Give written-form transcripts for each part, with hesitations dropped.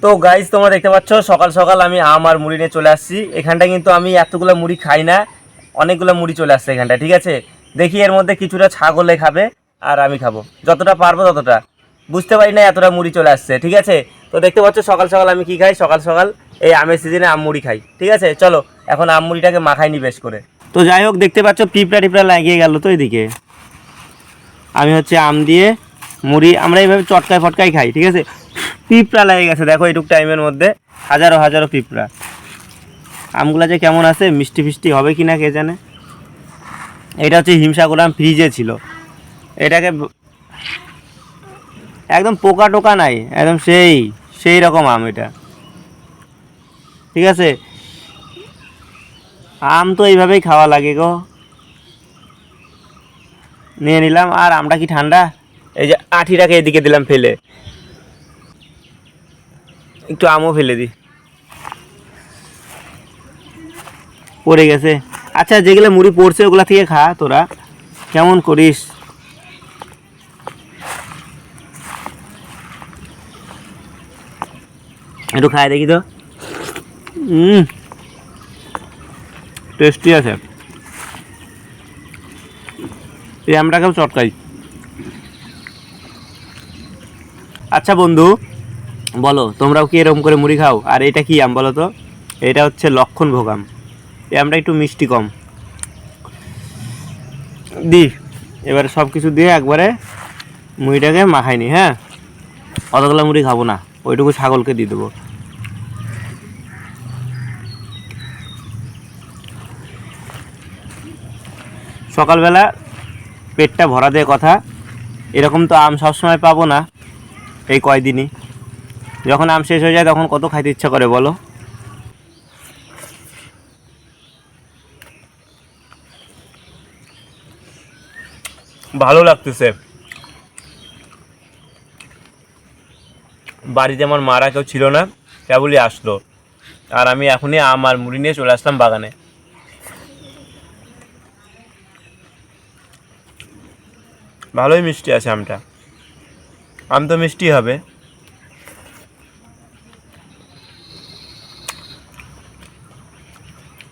তো গাইস তোমরা দেখতে পাচ্ছ সকাল সকাল আমি আম আর মুড়ি নিয়ে চলে আসছি। এখানটা কিন্তু আমি এতগুলো মুড়ি খাই না, অনেকগুলো মুড়ি চলে আসছে এখানটা, ঠিক আছে। দেখি এর মধ্যে কিছুটা ছাগলে খাবে আর আমি খাবো, যতটা পারবো ততটা। বুঝতে পারি না এতটা মুড়ি চলে আসছে, ঠিক আছে। তো দেখতে পাচ্ছ সকাল সকাল আমি কি খাই, সকাল সকাল এই আমের সিজনে আম মুড়ি খাই, ঠিক আছে। চলো এখন আম মুড়িটাকে মাখাই নি বেশ করে। তো যাই হোক, দেখতে পাচ্ছ পিঁপড়া টিপড়া লাগিয়ে গেল তো এদিকে। আমি হচ্ছে আম দিয়ে মুড়ি আমরা এইভাবে চটকায় ফটকায় খাই, ঠিক আছে। পিঁপড়া লেগে গেছে দেখো এইটুক টাইমের মধ্যে, হাজারো হাজারো পিঁপড়া। আমগুলা যে কেমন আছে, মিষ্টি ফিষ্টি হবে কি না কে জানে। এটা হচ্ছে হিমসাগর আম, ফ্রিজে ছিল। এটাকে একদম পোকা টোকা নাই, একদম সেই সেই রকম আম এটা, ঠিক আছে। আম তো এইভাবেই খাওয়া লাগে গো। নিয়ে নিলাম, আর আমটা কি ঠান্ডা। এই যে আঠিটাকে এদিকে দিলাম ফেলে, একটু আমও ফেলে দিই, পড়ে গেছে। আচ্ছা যেগুলো মুড়ি পড়ছে ওগুলা থেকে খা তোরা, কেমন করিস। একটু খাই দেখি তো। টেস্টি আছে। এই আমটাকেও চটকাই। আচ্ছা বন্ধু, বলো তোমরাও কি এরকম করে মুড়ি খাও? আর এটা কি আম বলো তো? এটা হচ্ছে লক্ষণভোগ আম। এই আমটা একটু মিষ্টি কম। দি এবারে সব কিছু দিয়ে একবারে মুড়িটাকে মাখাই নি, হ্যাঁ। অতগুলো মুড়ি খাবো না, ওইটুকু ছাগলকে দিয়ে দেবো। সকালবেলা পেটটা ভরা দিয়ে কথা, এরকম তো আম সবসময় পাবো না, এই কয়দিনই। যখন আম শেষ হয়ে যায় তখন কত খাইতে ইচ্ছা করে বলো। ভালো লাগতেছে। বাড়িতে আমার মারা কেউ ছিল না, কেবলই আসলো, আর আমি এখনই আম আর মুড়ি নিয়ে চলে আসলাম বাগানে। ভালোই মিষ্টি আছে আমটা, আম তো মিষ্টি হবে।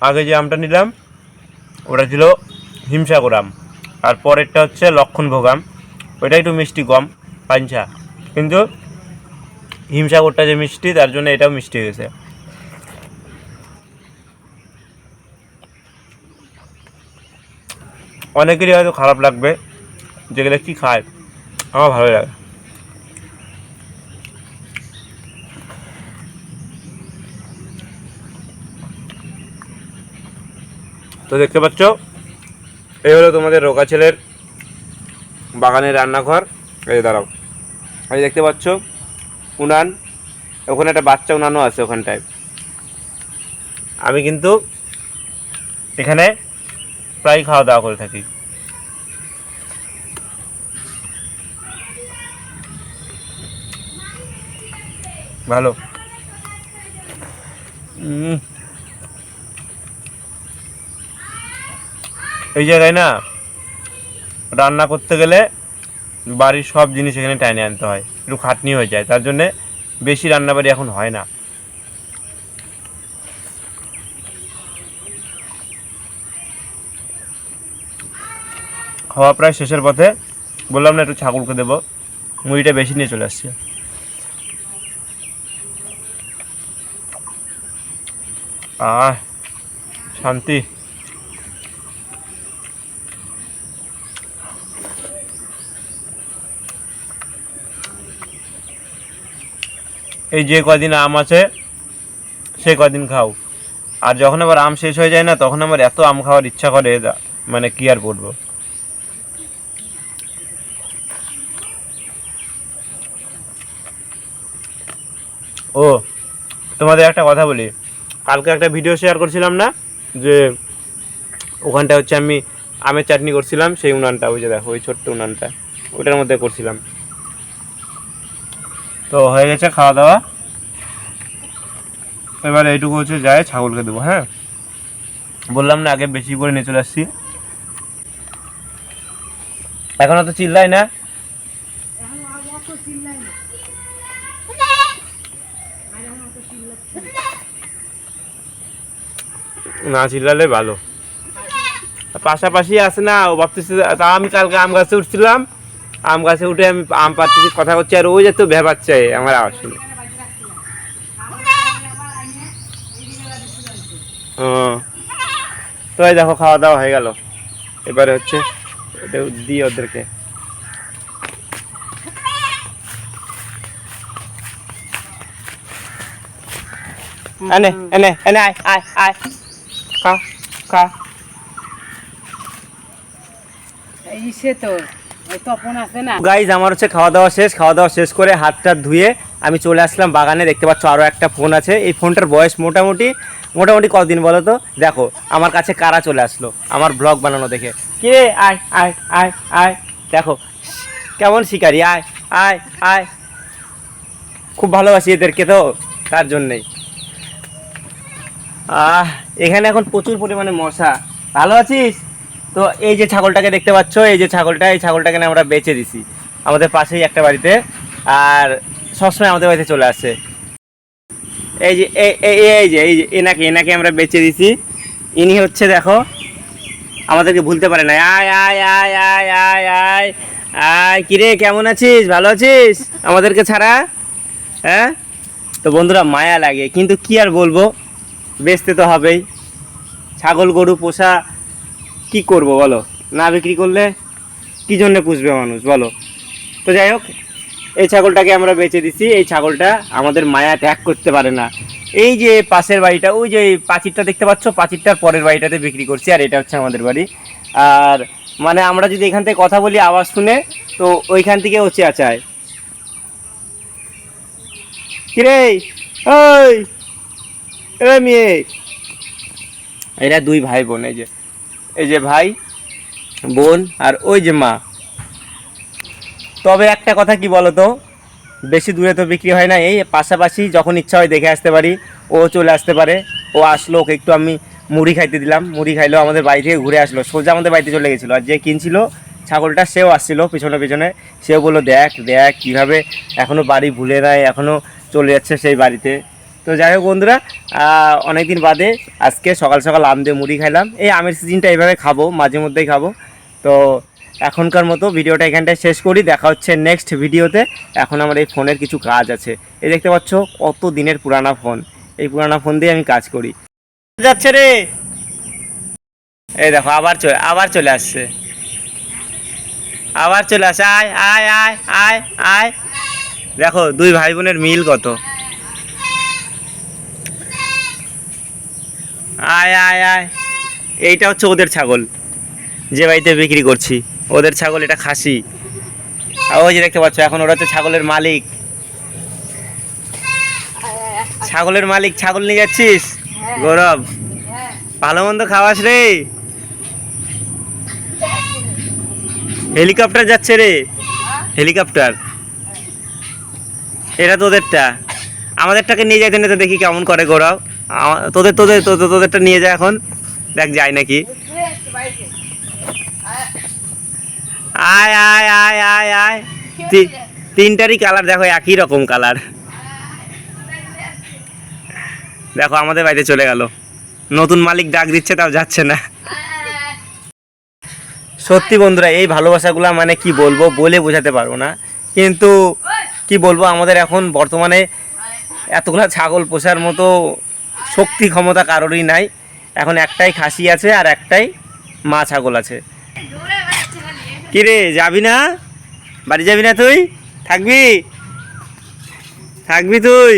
আগে যে আমটা নিলাম ওটা ছিল হিমসাগর আম, আর পরেরটা হচ্ছে লক্ষণভোগ আম। ওইটা একটু মিষ্টি কম, পাঞ্চা, কিন্তু হিমসাগরটা যে মিষ্টি তার জন্য এটাও মিষ্টি হয়েছে। অনেকেরই হয়তো খারাপ লাগবে, যেগুলো কি খায়, আমার ভালো লাগে। তো দেখতে পাচ্ছ এই হলো তোমাদের রোকা ছেলের বাগানের রান্নাঘর। এই দাঁড়াও, এই দেখতে পাচ্ছ উনান, ওখানে একটা বাচ্চা উনানও আছে ওখানটায়। আমি কিন্তু এখানে প্রায় খাওয়া দাওয়া করে থাকি। ভালো। এই জায়গায় না রান্না করতে গেলে বাড়ির সব জিনিস এখানে টাইনে আনতে হয়, একটু খাটনি হয়ে যায়, তার জন্যে বেশি রান্নাবাড়ি এখন হয় না। খাওয়া প্রায় শেষের পথে, বললাম না একটু ছাগলকে দেবো, মুড়িটা বেশি নিয়ে চলে আসছে। আহ শান্তি। এই যে কদিন আম আছে সে কদিন খাও, আর যখন আবার আম শেষ হয়ে যায় না তখন আমার এত আম খাওয়ার ইচ্ছা করে, মানে কি আর বলবো। ও তোমাদের একটা কথা বলি, কালকে একটা ভিডিও শেয়ার করছিলাম না, যে ওখানটা হচ্ছে আমি আমের চাটনি করছিলাম, সেই উনানটা, ওই যে দেখো ওই ছোট্ট উনানটা, ওটার মধ্যে করছিলাম। তো হয়ে গেছে খাওয়া দাওয়া, এবার এইটুকু হচ্ছে যায় ছাগলকে দেবো, হ্যাঁ। বললাম না আগে বেশি করে নিয়ে চলে আসছি। এখনো তো চিল্লাই না। না চিল্লালে ভালো, পাশাপাশি আছে না, ও ভাবতেছে। তা আমি কালকে আম গাছে উঠছিলাম, আম গাছে উঠে আমি আম পাড়তেছি, কথা করছি, আর ওই যে তো ভেবাচ্ছে আমার আওয়াজ শুনে। তো এই দেখো খাওয়া দাওয়া হয়ে গেল, এবারে হচ্ছে এটা দিই ওদেরকে। এনে এনে এনে আয় আয় আয়, খা খা। গাইজ আমার হচ্ছে খাওয়া দাওয়া শেষ, খাওয়া দাওয়া শেষ করে হাত টাত ধুয়ে আমি চলে আসলাম বাগানে। দেখতে পাচ্ছ আরও একটা ফোন আছে, এই ফোনটার বয়স মোটামুটি মোটামুটি কতদিন বলো তো? দেখো আমার কাছে কারা চলে আসলো আমার ব্লগ বানানো দেখে। কে আয় আয় আয় আয়, দেখো কেমন শিকারি, আয় আয় আয়। খুব ভালোবাসি এদেরকে তো, তার জন্যেই। এখানে এখন প্রচুর পরিমাণে মশা। ভালো আছিস? তো এই যে ছাগলটাকে দেখতে পাচ্ছ, এই যে ছাগলটা, এই ছাগলটাকে আমরা বেচে দিছি আমাদের পাশেই একটা বাড়িতে, আর সবসময় আমাদের বাড়িতে চলে আসে। এই যে এই যে এনাকে আমরা বেচে দিছি। ইনি হচ্ছে দেখো আমাদেরকে ভুলতে পারে না। আয় আয় আয় আয় আয় আয় আয়, কিরে কেমন আছিস? ভালো আছিস আমাদেরকে ছাড়া? হ্যাঁ, তো বন্ধুরা মায়া লাগে, কিন্তু কি আর বলবো, বেচতে তো হবেই। ছাগল গরু পোষা কি করব বলো, না বিক্রি করলে কী জন্য পুষবে মানুষ বলো? তো যাই হোক, এই ছাগলটাকে আমরা বেচে দিছি। এই ছাগলটা আমাদের মায়া ত্যাগ করতে পারে না। এই যে পাশের বাড়িটা, ওই যে পাঁচিরটা দেখতে পাচ্ছ, পাঁচিরটার পরের বাড়িটাতে বিক্রি করছি, আর এটা হচ্ছে আমাদের বাড়ি। আর মানে আমরা যদি এখান থেকে কথা বলি আওয়াজ শুনে, তো ওইখান থেকে ও চেঁচায়। কিরে ওই মেয়ে, এরা দুই ভাই বোন, এই যে ভাই বোন, আর ওই যে মা। তবে একটা কথা কি বলো তো, বেশি দূরে তো বিক্রি হয় না, এই পাশাপাশি যখন ইচ্ছা হয় দেখে আসতে পারি, ও চলে আসতে পারে। ও আসলো, ওকে একটু আমি মুড়ি খাইতে দিলাম, মুড়ি খাইলো, আমাদের বাড়ি থেকে ঘুরে আসলো, সোজা আমাদের বাড়িতে চলে গেছিলো। আর যে কিনছিল ছাগলটা সেও আসছিল পিছনে পিছনে, সেও বললো দেখ দেখ কীভাবে এখনও বাড়ি ভুলে নাই, এখনও চলে যাচ্ছে সেই বাড়িতে। তো যাই হোক বন্ধুরা, অনেক দিন বাদে আজকে সকাল সকাল আম দিয়ে মুড়ি খাইলাম। এই আমের সিজনটা এইভাবে খাবো, মাঝে মধ্যেই খাবো। তো এখনকার মতো ভিডিওটা এখানটায় শেষ করি, দেখা হচ্ছে নেক্সট ভিডিওতে। এখন আমার এই ফোনের কিছু কাজ আছে, এই দেখতে পাচ্ছ কত দিনের পুরানা ফোন, এই পুরানা ফোন দিয়ে আমি কাজ করি। যাচ্ছে রে, এই দেখো আবার চলে আসছে, আবার চলে আসে। আয় আয় আয় আয় আয়, দেখো দুই ভাই বোনের মিল কত। আয় আয় আয়, এইটা হচ্ছে ওদের ছাগল যে বাড়িতে বিক্রি করছি, ওদের ছাগল, এটা খাসি। আর ওই যে দেখতে পাচ্ছ এখন ওরা হচ্ছে ছাগলের মালিক, ছাগলের মালিক। ছাগল নিয়ে যাচ্ছিস গৌরব? ভালো মন্দ খাওয়াস রে? হেলিকপ্টার যাচ্ছে রে, হেলিকপ্টার। এটা তোদেরটা, আমাদেরটাকে নিয়ে যাইতে না তো, দেখি কেমন করে গৌরব। তোদেরটা নিয়ে যায় এখন, দেখ যায় নাকি। আয় আয় আয় আয় আয়, তিনটারই কালার দেখো, একই রকম কালার। দেখো আমাদের বাড়িতে চলে গেল, নতুন মালিক ডাক দিচ্ছে তাও যাচ্ছে না। সত্যি বন্ধুরা, এই ভালোবাসাগুলো মানে কি বলবো, বলে বোঝাতে পারবো না। কিন্তু কি বলবো, আমাদের এখন বর্তমানে এতগুলা ছাগল পোষার মতো শক্তি ক্ষমতা কারোরই নাই। এখন একটাই খাসি আছে আর একটাই মা ছাগল আছে। কিরে যাবি না বাড়ি? যাবি না তুই? থাকবি থাকবি তুই?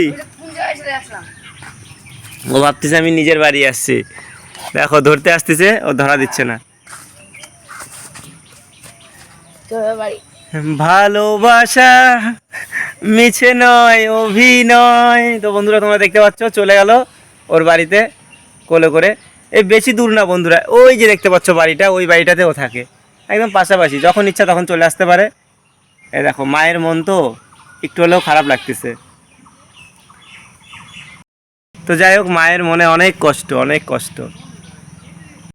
ও ভাবতেছে আমি নিজের বাড়ি আসছি, দেখো ধরতে আসতেছে, ও ধরা দিচ্ছে না। ভালোবাসা মিছে নয়, অভিনয়। তো বন্ধুরা তোমরা দেখতে পাচ্ছ চলে গেল ওর বাড়িতে কোলে করে। এই বেশি দূর না বন্ধুরা, ওই যে দেখতে পাচ্ছ বাড়িটা, ওই বাড়িটাতেও থাকে, একদম পাশাপাশি, যখন ইচ্ছা তখন চলে আসতে পারে। এই দেখো মায়ের মন তো একটু হলেও খারাপ লাগতেছে। তো যাই হোক, মায়ের মনে অনেক কষ্ট, অনেক কষ্ট।